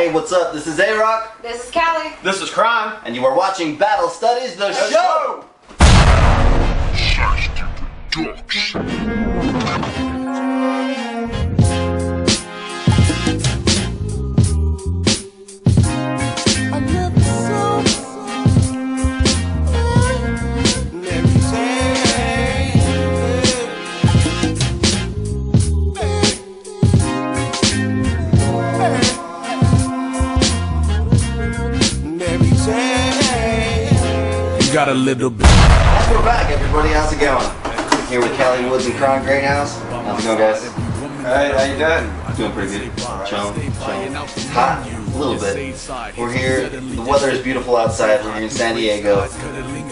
Hey, what's up? This is A-Rock. This is Callie. This is Crime. And you are watching Battle Studies, the show! Got a little bit. And we're back, everybody. How's it going? Here with Callie Woods and Cron Great House. How's it going, guys? Alright, how you doing? Doing pretty good. Chilling. It's hot, a little bit. We're here. The weather is beautiful outside. We're here in San Diego.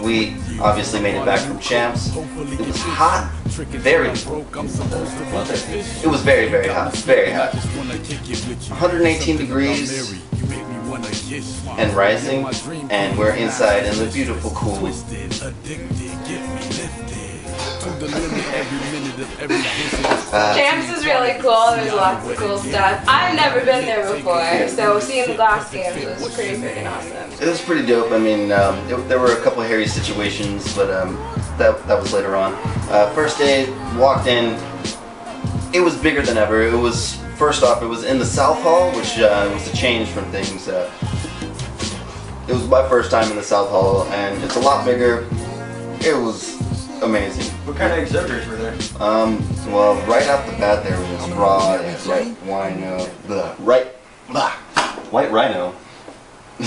We obviously made it back from CHAMPS. It was hot. Very. It was very, very hot. Very hot. 118 degrees. And rising, and we're inside in the beautiful cool. CHAMPS is really cool. There's lots of cool stuff. I've never been there before, so seeing the glass games was pretty freaking awesome. It was pretty dope. I mean, there were a couple of hairy situations, but that was later on. First day, walked in. It was bigger than ever. It was, first off, it was in the South Hall, which was a change from things. It was my first time in the South Hall, and it's a lot bigger. It was amazing. What kind of exhibitors were there? Well, right off the bat there was raw, white rhino. I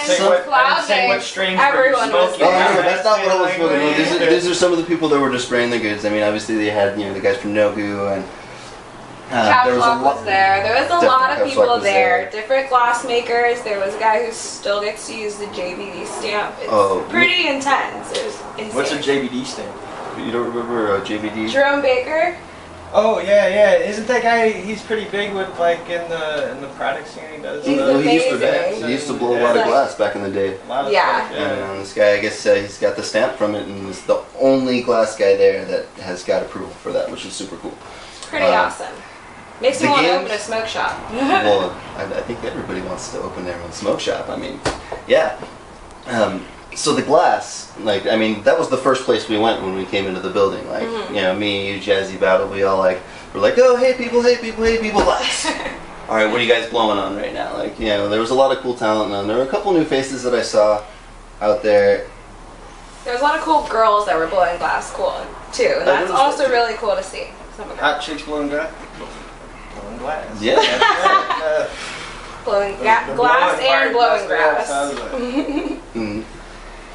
didn't say what strains were smoking. Oh no, that's not what I was smoking. These are some of the people that were just spraying the goods. I mean, obviously they had, you know, the guys from Nogu and There was a lot of people there. Different glass makers. There was a guy who still gets to use the JBD stamp. It's pretty intense. It was insane. What's a JBD stamp? You don't remember JBD? Jerome Baker. Oh yeah. Isn't that guy? He's pretty big with like in the product scene. He does. He's amazing. He used to blow a lot of glass back in the day. Yeah. And this guy, I guess he's got the stamp from it, and is the only glass guy there that has got approval for that, which is super cool. Pretty awesome. Makes me want to open a smoke shop. Well, I think everybody wants to open their own smoke shop. I mean, yeah. So the glass, like, I mean, that was the first place we went when we came into the building. Like, you know, me, you, Jazzy, Battle, we all like, we're like, oh, hey people, glass. All right, what are you guys blowing on right now? Like, you know, there was a lot of cool talent, and there were a couple new faces that I saw out there. There was a lot of cool girls that were blowing glass too, and that's also really cool to see. Hot chicks blowing glass. Blowing glass. Yeah. Blowing glass and blowing grass.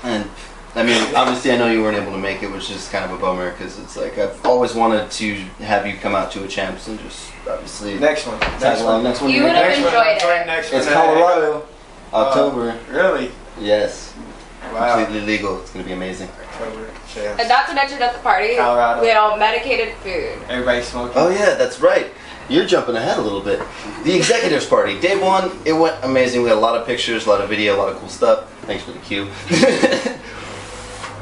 And I mean, obviously, I know you weren't able to make it, which is kind of a bummer because it's like I've always wanted to have you come out to a CHAMPS and just obviously next one. You would have enjoyed it. It's Colorado, October. Really? Yes. Wow. Completely legal. It's gonna be amazing. October. And not to mention at the party, Colorado. we had all medicated food. Everybody smoking. Oh yeah, that's right. You're jumping ahead a little bit. The executives party, day one, it went amazing. We had a lot of pictures, a lot of video, a lot of cool stuff. Thanks for the cue.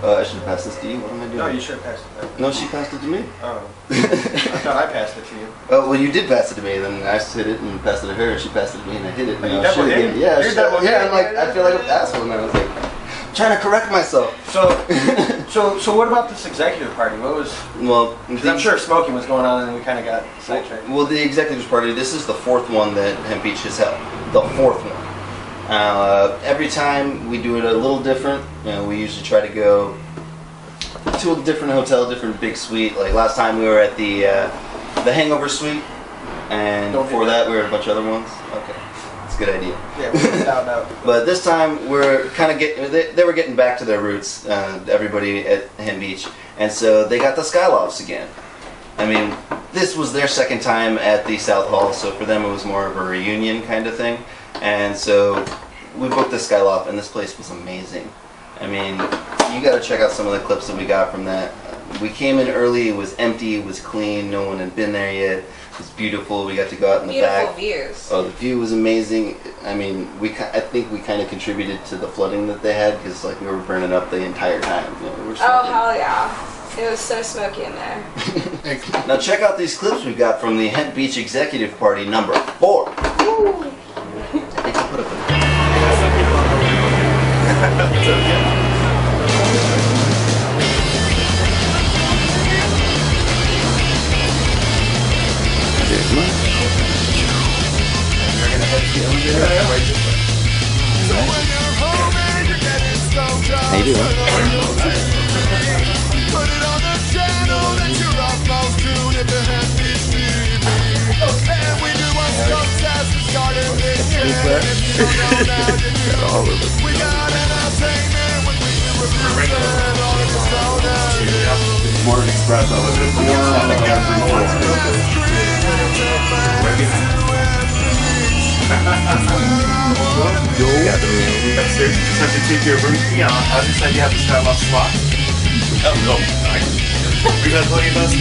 I should have passed this to you. What am I doing? No, you should have passed it back. No, she passed it to me. Oh. I thought I passed it to you. Oh, well, you did pass it to me. Then I hit it and passed it to her, and she passed it to me, and I hit it. You double hit? Yeah, You're I'm like, I feel like an asshole now. I was like, I'm trying to correct myself. So what about this executive party? What was? Well, I'm sure smoking was going on, and we kind of got sidetracked. Well, the executives party. This is the fourth one that Hemp Beach has held. The fourth one. Every time we do it a little different. You know, we usually try to go to a different hotel, different big suite. Like last time we were at the Hangover Suite, and before that we were at a bunch of other ones. Okay, it's a good idea. Yeah, no. But this time we're kind of getting. They were getting back to their roots. Everybody at Hemp Beach, and so they got the Skylofts again. I mean, this was their second time at the South Hall, so for them it was more of a reunion kind of thing. And so we booked the Skyloft, and this place was amazing. I mean, you got to check out some of the clips that we got from that. We came in early, it was empty, it was clean, no one had been there yet. It was beautiful, we got to go out in the back. Beautiful views. Oh, the view was amazing. I mean, I think we kind of contributed to the flooding that they had, because like we were burning up the entire time. You know, we were oh, hell yeah. It was so smoky in there. Now check out these clips we got from the Hemp Beach Executive Party number 4. Ooh. you do. All of it. More espresso with it. Upstairs, you just have to take your room key on. Other side, you have the Starbucks slot. Oh, no. You guys plenty of us?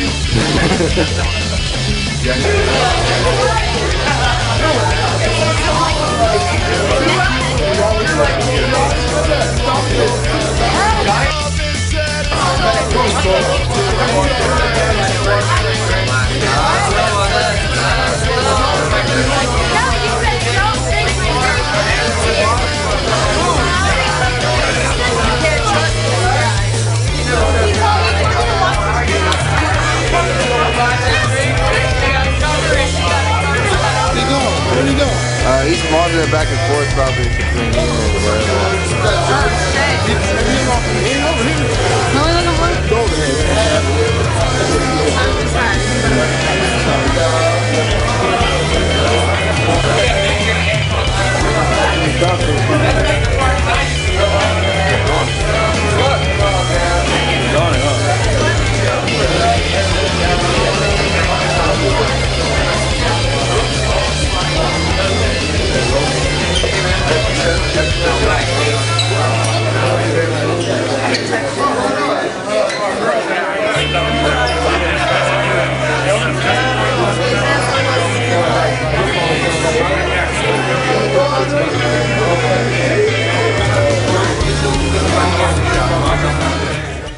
He's wandering back and forth probably between you and wherever.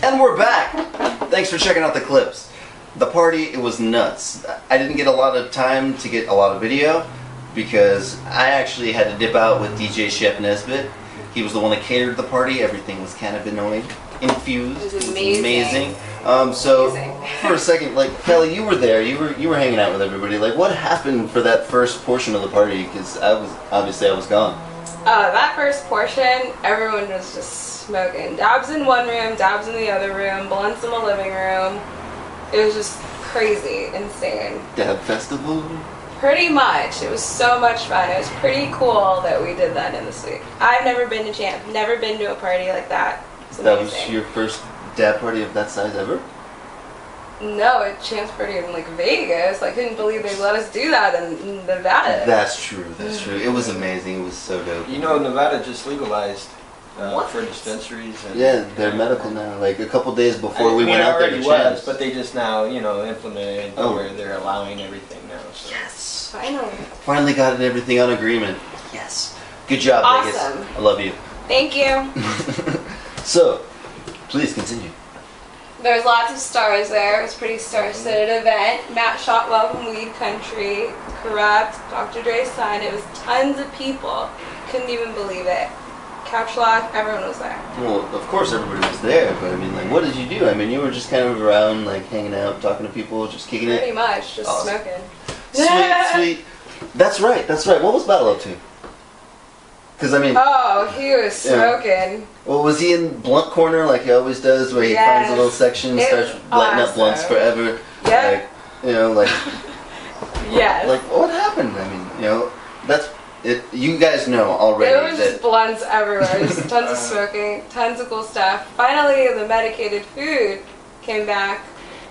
And we're back! Thanks for checking out the clips. The party, it was nuts. I didn't get a lot of time to get a lot of video because I actually had to dip out with DJ Chef Nesbitt. He was the one that catered the party. Everything was cannabinoid infused. It was amazing. So for a second, like Kelly, you were there. You were hanging out with everybody. Like, what happened for that first portion of the party? Because I was gone. That first portion, everyone was just smoking. Dabs in one room, dabs in the other room, blunts in the living room. It was just crazy, insane. Dab festival? Pretty much. It was so much fun. It was pretty cool that we did that in the suite. I've never been to Champ, never been to a party like that. It's amazing. That was your first dab party of that size ever? No, a Champs party in like Vegas. I couldn't believe they let us do that in Nevada. That's true, that's true. It was amazing. It was so dope. You know, Nevada just legalized for dispensaries. And, yeah, they're medical now. Like a couple days before we went out there to Champs. But they just now, implemented it where they're allowing everything now. So. Yes, finally. Finally got everything on agreement. Yes. Good job, Awesome. Vegas. I love you. Thank you. So, please continue. There was lots of stars there. It was a pretty star-studded event. Matt Shotwell from Weed Country, Corrupt, Dr. Dre's son. It was tons of people. Couldn't even believe it. Couch Lock, everyone was there. Well, of course everybody was there, but I mean, like, what did you do? I mean, you were just kind of around, like, hanging out, talking to people, just kicking it? Pretty much, just smoking. Sweet. That's right. What was Battle up to? Because, I mean... Oh, he was smoking. Yeah. Well, was he in blunt corner like he always does, where he finds a little section and starts lighting up blunts forever? Yeah. Like, yes. Like, what happened? I mean, that's... You guys know already. There was just blunts everywhere. Just tons of smoking, tons of cool stuff. Finally, the medicated food came back.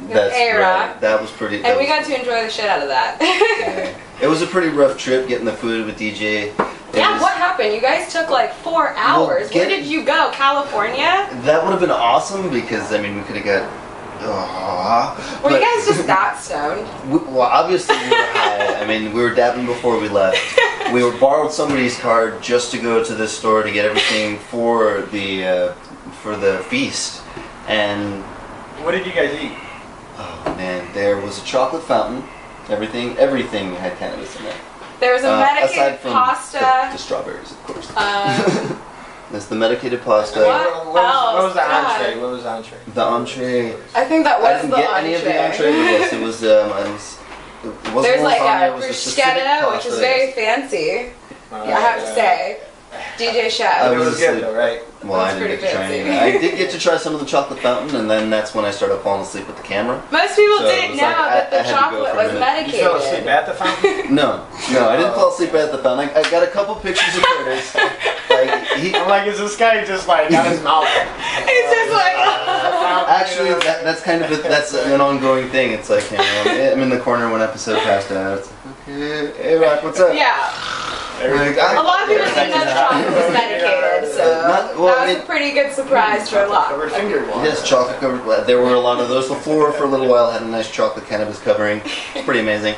That's right. That was pretty... And we got to enjoy the shit out of that. Yeah. It was a pretty rough trip getting the food with DJ. What happened? You guys took like 4 hours. Where did you go? California? That would have been awesome because, I mean, we could have got... Were you guys just that stoned? Well, obviously we were high. I mean, we were dabbing before we left. We borrowed somebody's card just to go to this store to get everything for the feast. And... What did you guys eat? Oh, man. There was a chocolate fountain. Everything had cannabis in it. There was a medicated aside from pasta. The strawberries, of course. That's the medicated pasta. What was the entree? What was the entree? The entree. I think that was I didn't the get entree. any of the entree, but yes, it was. It wasn't There's like lasagna, a it was just bruschetta, specific which is pasta, very yes. fancy. I have to say. DJ I Chef. It was was good asleep. though, right? Well, I That's didn't get pretty to try fancy. any of it. I did get to try some of the chocolate fountain, and then that's when I started falling asleep with the camera. Most people So it didn't was know like, that I the had to go chocolate for a was minute. medicated. You fell asleep at the fountain? No, I didn't fall asleep at the fountain. I got a couple pictures of Curtis. Like I'm like, is this guy just like got his mouth? It's just like, actually, that's kind of that's an ongoing thing. It's like, you know, I'm in the corner one episode past out. It's like, okay, hey Rock, what's up? yeah. Like, A lot of people didn't know the chocolate was medicated, so Not- well, I that was mean- a pretty good surprise for a lot. Covered finger one. Yes, chocolate covered. There were a lot of those. The floor for a little while had a nice chocolate cannabis covering. It's pretty amazing.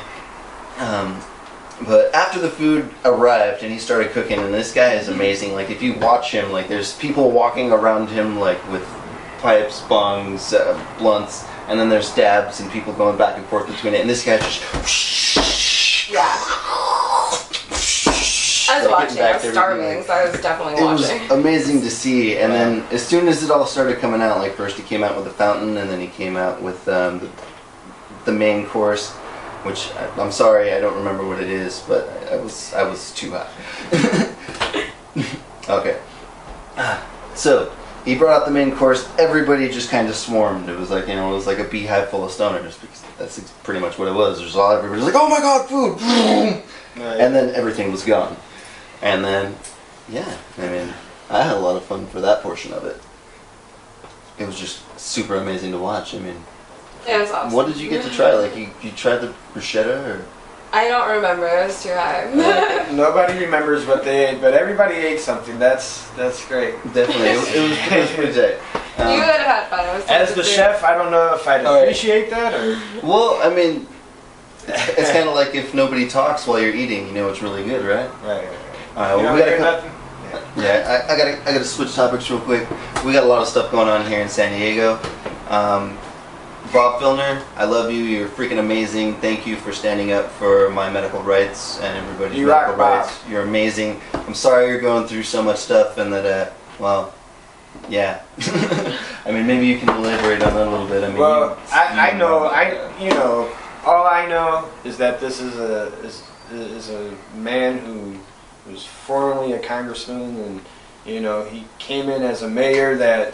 But after the food arrived and he started cooking, and this guy is amazing. Like if you watch him, like there's people walking around him like with pipes, bongs, blunts, and then there's dabs and people going back and forth between it. And this guy just Yeah. I was like, watching. getting I back was to starving, everything. so I was definitely It was watching. amazing to see, and then as soon as it all started coming out, like first he came out with the fountain, and then he came out with the main course, which I'm sorry I don't remember what it is, but I was too hot. Okay, so he brought out the main course. Everybody just kind of swarmed. It was like, you know, it was like a beehive full of stoners, because that's pretty much what it was. There's all everybody's like, oh my god, food, and then everything was gone. And then, yeah, I mean, I had a lot of fun for that portion of it. It was just super amazing to watch. I mean, It was awesome. what did you get to try? Like, you tried the bruschetta, or? I don't remember. It was too high. Nobody remembers what they ate, but everybody ate something. That's great. Definitely, it was pretty tight. You would have had fun. It was As the chef, I don't know if I'd All right. appreciate that or. Well, I mean, it's kind of like if nobody talks while you're eating, you know it's really good, right? Right. Alright, You well, don't we gotta hear come. nothing? Yeah, I gotta switch topics real quick. We got a lot of stuff going on here in San Diego. Bob Filner, I love you. You're freaking amazing. Thank you for standing up for my medical rights and everybody's You medical rock, Bob. rights. You're amazing. I'm sorry you're going through so much stuff and that, well, yeah. I mean, maybe you can elaborate on that a little bit. I mean, Well, I know, all I know is that this is a man who was formerly a congressman, and you know he came in as a mayor that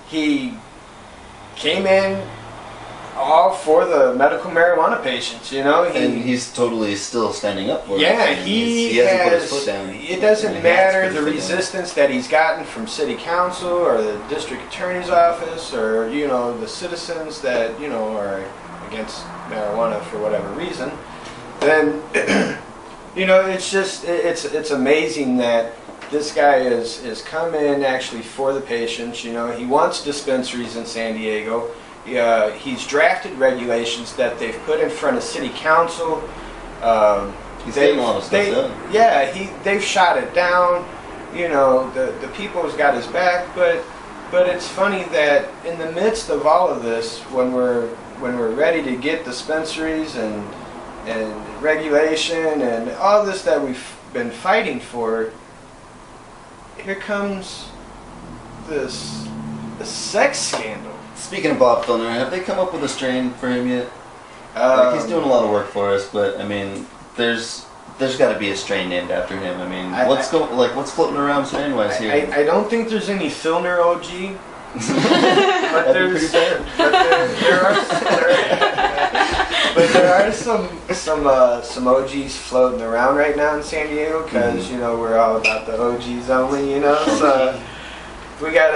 he came in all for the medical marijuana patients. You know, and he's totally still standing up for it. yeah, I mean, he hasn't put his foot down. It doesn't And he has matter put his the foot down. resistance that he's gotten from city council or the district attorney's office or you know the citizens that you know are against marijuana for whatever reason. Then you know it's just it's amazing that this guy is come in actually for the patients. You know he wants dispensaries in San Diego. He's drafted regulations that they've put in front of city council. He's getting a lot of stuff done. Yeah, they've shot it down. You know, the people's got his back, but it's funny that in the midst of all of this, when we're ready to get dispensaries and regulation and all this that we've been fighting for, here comes this sex scandal. Speaking of Bob Filner, have they come up with a strain for him yet? Like, he's doing a lot of work for us, but I mean, there's got to be a strain named after him. I mean, what's floating around strain wise here? I don't think there's any Filner OG, but That'd be there's pretty there are some OGs floating around right now in San Diego because you know we're all about the OGs only, you know. So we got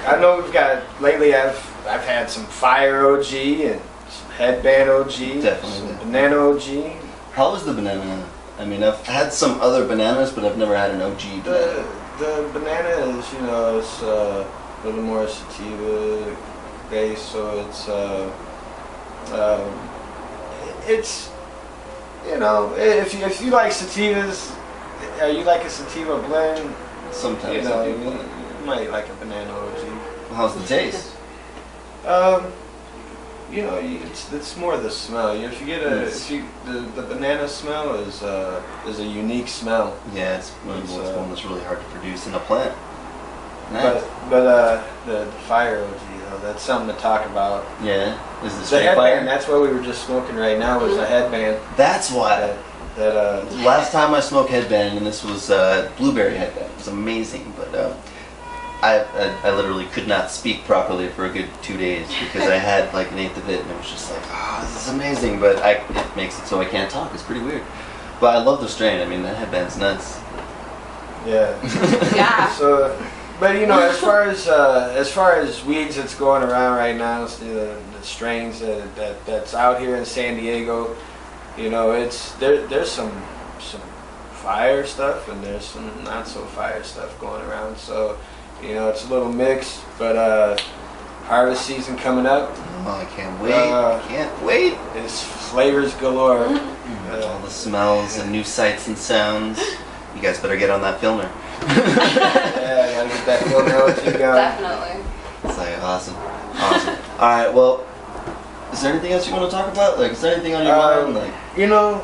I know we've got lately. I've had some Fire OG and some Headband OG, Definitely. some Banana OG. How is the banana? I mean, I've had some other bananas, but I've never had an OG banana. The banana is, you know, it's a little more sativa based, so it's you know, if you like sativas, or you like a sativa blend, Sometimes you know, I do. you might like a banana OG. How's the taste? You know, it's more the smell. If you get the banana smell is a unique smell. Yeah, it's one that's really hard to produce in a plant. But Nice. the Fire OG, though, that's something to talk about. Yeah, is the The straight headband, fire? that's what we were just smoking right now, was the headband. That's why. That Last time I smoked headband, and this was blueberry headband. It was amazing, but I literally could not speak properly for a good 2 days because I had like an eighth of it, and it was just like, this is amazing. But it makes it so I can't talk. It's pretty weird. But I love the strain. I mean, that headband's nuts. yeah. Yeah. So, but you know, as far as weeds that's going around right now, the strains that's out here in San Diego, you know, there's some fire stuff and there's some not so fire stuff going around. So, you know, it's a little mixed. But harvest season coming up. Oh, I can't wait! Can't wait! It's flavors galore. All the smells and new sights and sounds. You guys better get on that filmer. Yeah, gotta get that filmer out to you guys. Definitely. It's like awesome. All right. Well, is there anything else you want to talk about? Like, is there anything on your mind? Like, you know,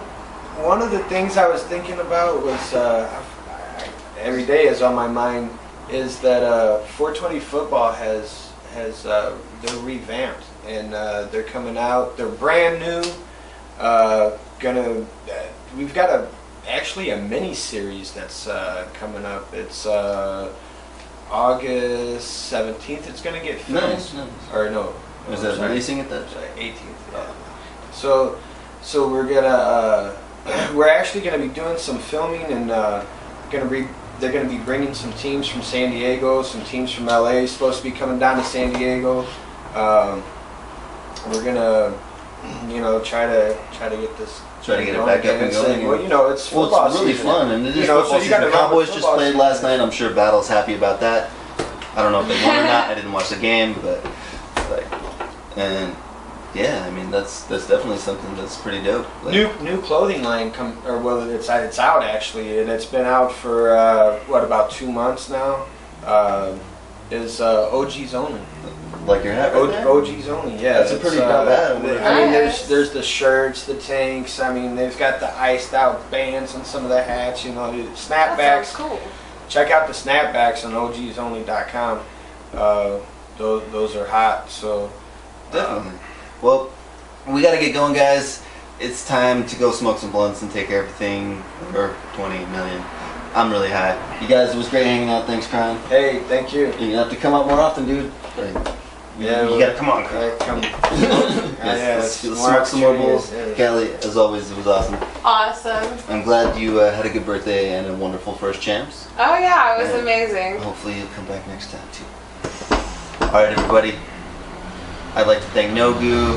one of the things I was thinking about was every day is on my mind is that 420 football has they're revamped and they're coming out. They're brand new. We've got actually a mini series that's coming up. It's August 17th. It's gonna get filmed. Nice. Or no. is that releasing it then? 18th. Yeah. So we're actually gonna be doing some filming and they're gonna be bringing some teams from San Diego, some teams from LA. Supposed to be coming down to San Diego. We're gonna, you know, try to get this. Try to get it back up and going. Well, you know, it's football Well, it's really season. fun, and it is You know, football so you gotta season. The run Cowboys with just football played season. last night. I'm sure Battle's happy about that. I don't know if they won or not. I didn't watch the game, but and yeah, I mean that's definitely something that's pretty dope. Like, New clothing line it's out actually, and it's been out for about 2 months now. Is OGs only. like your hat right there? OGs only, yeah. That's a pretty dope hat. I mean, there's the shirts, the tanks. I mean, they've got the iced out bands on some of the hats. You know, the snapbacks. That sounds cool. Check out the snapbacks on ogsonly.com. Those are hot. So Definitely. Well, we got to get going, guys. It's time to go smoke some blunts and take everything for 20 million. I'm really high. You guys, it was great hanging out. Thanks, Crown. hey, thank you. You have to come out more often, dude. Like, Yeah, you gotta come on, Crown. Come. Let's smoke some more bowls. Yeah. Kelly, as always, it was awesome. Awesome. I'm glad you had a good birthday and a wonderful first champs. Oh yeah, it was Yeah. amazing. Hopefully you'll come back next time too. Alright everybody, I'd like to thank Nogu,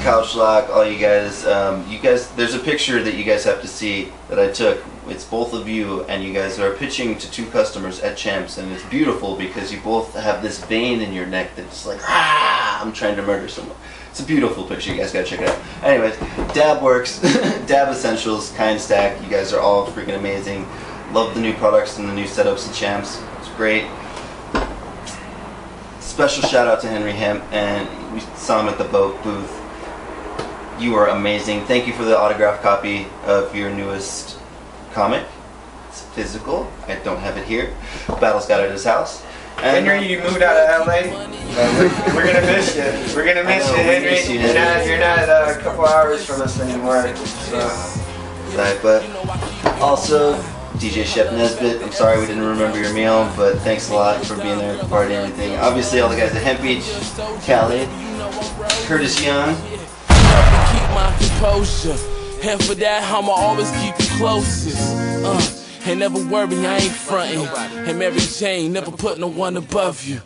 Couchlock, all you guys. There's a picture that you guys have to see that I took. It's both of you, and you guys are pitching to 2 customers at Champs, and it's beautiful because you both have this vein in your neck that's like, I'm trying to murder someone. It's a beautiful picture. You guys gotta check it out. Anyways, Dab Works, Dab Essentials, Kind Stack. You guys are all freaking amazing. Love the new products and the new setups at Champs. It's great. Special shout out to Henry Hemp, and we saw him at the boat booth. You are amazing. Thank you for the autographed copy of your newest comic. It's physical. I don't have it here. Battle's got it at his house. And Henry, you moved out of LA. We're gonna miss you. We're gonna miss you, Henry. miss you, You're not a couple hours from us anymore. So. Right, but also DJ Shep Nesbitt. I'm sorry we didn't remember your meal, but thanks a lot for being there, for party and everything. Obviously, all the guys at Hemp Beach, Khaled, Curtis Young. Keep my composure, and for that I'ma always keep you closest. And never worry, I ain't frontin'. And Mary Jane never put no one above you.